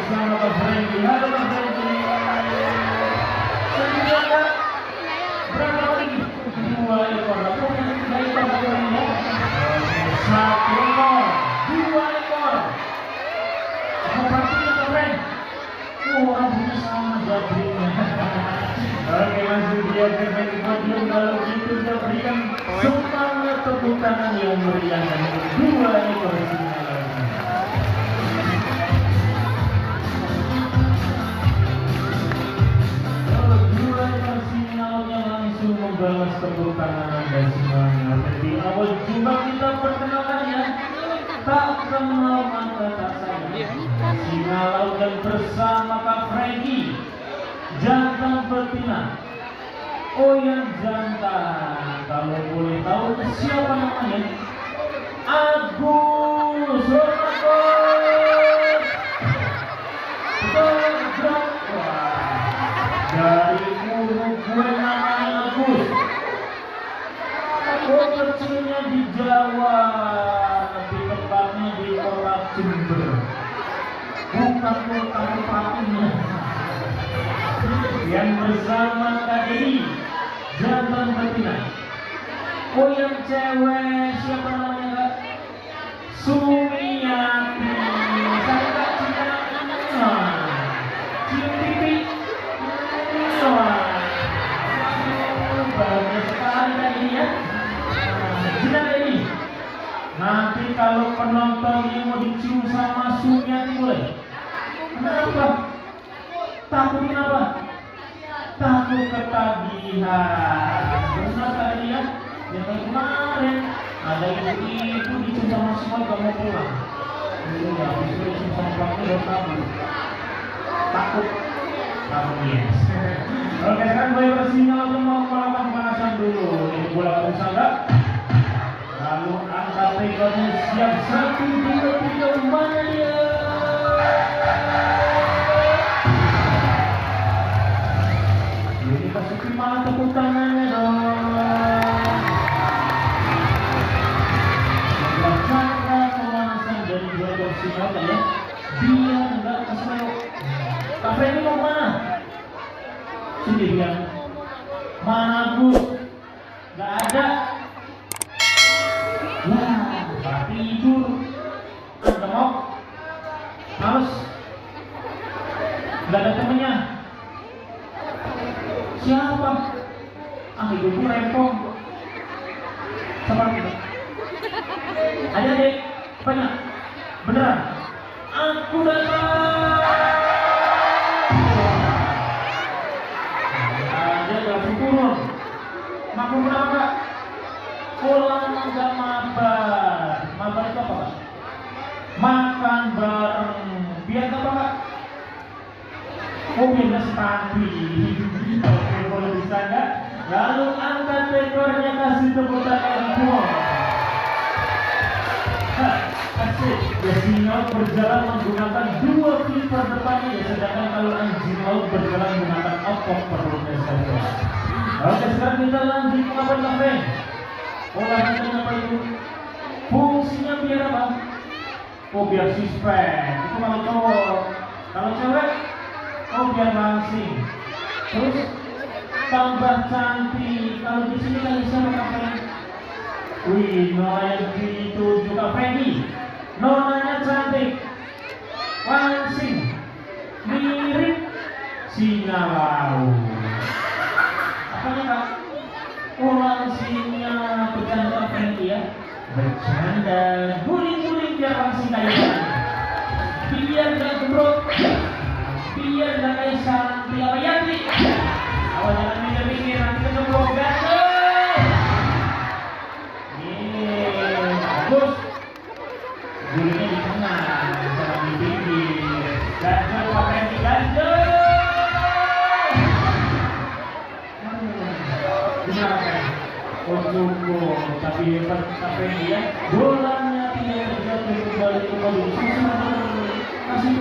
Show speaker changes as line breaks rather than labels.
bersama Pak Franky. Halo Pak Franky. Selanjutnya berapa lagi? 2 ekor. Baik Pak Franky ya. 1 ekor, 2 ekor. Sepertinya Pak Franky. Rambutnya sama Jabrinya. Oke, langsung dia ke podium. Kalau gitu kita berikan semangat tepuk tangan yang meriah dan 2 ekor singa. Langsung membalas tepuk tangan Anda semuanya. Di awal jumpa kita perkenalkan ya. Tak kenal maka tak sayang. Singa laut dan bersama Kak Franky. Jantan betina. Oh yang jantan. Kalau boleh tahu siapa namanya? Agus. Bergerak. Dari Uruguay namanya Agus. Oh kecilnya di Jawa, lebih tepatnya di kota Jember. Bukan kota tempatnya. Yang bersama KDI jantan betina. Oh yang cewek siapa namanya Kak? Sumiati. Saya Kak cinta. Cium pipi. Bagus sekali Kak ini ya. Jinak ini. Nanti kalau penontonnya mau dicium sama Sumiati boleh? Kenapa? Takut apa? Takut ketagihan. Benar tadi ya. Yang kemarin ada ibu-ibu dicium sama semua gak mau pulang. Ya, habis itu dicium sama pelaku udah kabur. Takut. Yes. Oke, sekarang bayi bersinyal untuk mau melakukan pemanasan dulu. Ini bola bersangga. Lalu angkat rekornya siap 1, 2, 3 mana dia? Ini kasih gimana tepuk tangannya dong. Cara pemanasan dari bola bersinyal ya. Biar enggak keselio. Kafe ini mau mana? Sendirian. Mana Gus? Gak ada. Wah, tidur. Anda mau? Males. Gak ada temennya. Siapa? Hidupku rempong. Seperti itu. Ada deh. Banyak. Beneran. Aku datang. Makan berapa? Pulang enggak mabar. Mabar itu apa Pak? Makan bareng. Biar apa Pak? Oh biar stabil. Oke boleh bisa enggak? Lalu angkat ekornya kasih tepuk tangan semua. Asik. Ya singa berjalan menggunakan 2 kiper depannya ya, sedangkan kalau anjing laut berjalan menggunakan opok perutnya saja. Oke, sekarang kita lanjut ngapain Kak Franky? Olahraganya apa itu? Fungsinya biar apa? Oh biar suspek. Itu kalau cowok. Kalau cewek? Oh biar langsing. Terus tambah cantik. Kalau di sini kan siapa Kak Franky? Wih, Nona yang dituju Kak Franky. Nonanya cantik, langsing, mirip singa laut. Apanya Kak? Oh langsingnya bercanda Kak Franky ya. Bercanda, guling-guling biar langsing kayak biar gak gembrot, biar gak kayak Santi apa Yanti. Awal jangan mikir-mikir, nanti kegembrot ganteng. Bagus. Gulingnya di tengah, jangan di pinggir. Ganjel Pak Franky, ganjel. Gimana kan? Oh cukup, tapi hebat Pak Franky ya. Bolanya tidak terjatuh kembali ke bawah. Kasih